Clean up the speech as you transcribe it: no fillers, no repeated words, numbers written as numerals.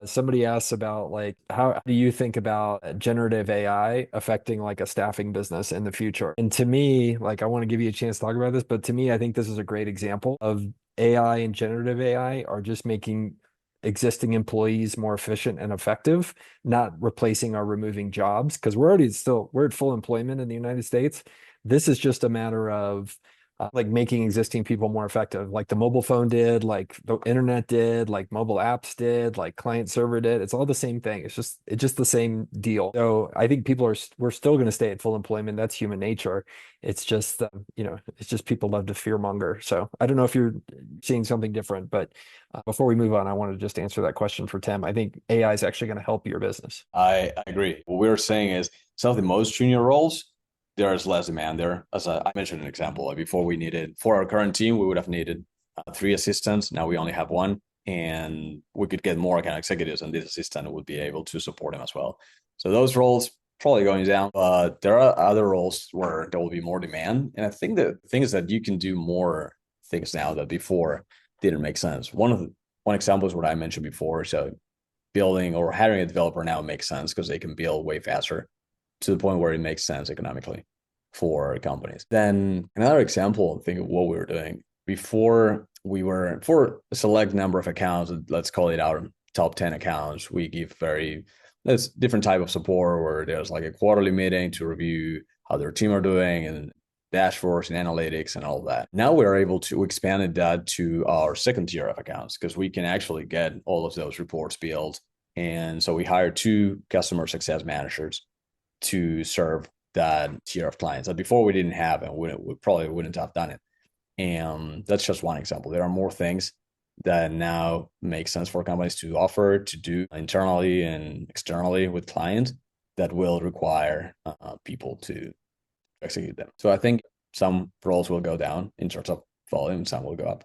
Somebody asks about like how do you think about generative AI affecting like a staffing business in the future? And to me, like I want to give you a chance to talk about this, but to me, I think this is a great example of AI and generative AI are just making existing employees more efficient and effective, not replacing or removing jobs because we're at full employment in the United States. This is just a matter of like making existing people more effective, like the mobile phone did, like the internet did, like mobile apps did, like client server did. It's all the same thing. It's just the same deal. So I think we're still going to stay at full employment. That's human nature. It's just it's just people love to fear monger. So I don't know if you're seeing something different, but before we move on, I wanted to just answer that question for Tim. I think AI is actually going to help your business. I agree. What we're saying is some of the most junior roles, there's less demand there. As I mentioned an example, like before we needed, for our current team, we would have needed three assistants. Now we only have one, and we could get more account executives, and this assistant would be able to support them as well. So those roles probably going down, but there are other roles where there will be more demand. And I think the thing is that you can do more things now that before didn't make sense. One example is what I mentioned before. So building or hiring a developer now makes sense because they can build way faster to the point where it makes sense economically for companies. Then another example, I think of what we were doing before, we were for a select number of accounts, let's call it our top 10 accounts, we give there's different type of support where there's like a quarterly meeting to review how their team are doing and dashboards and analytics and all that. Now we're able to expand that to our second tier of accounts because we can actually get all of those reports built. And so we hired two customer success managers to serve that tier of clients that before we didn't have, and we probably wouldn't have done it. And that's just one example. There are more things that now make sense for companies to offer to do internally and externally with clients that will require people to execute them. So I think some roles will go down in terms of volume, some will go up.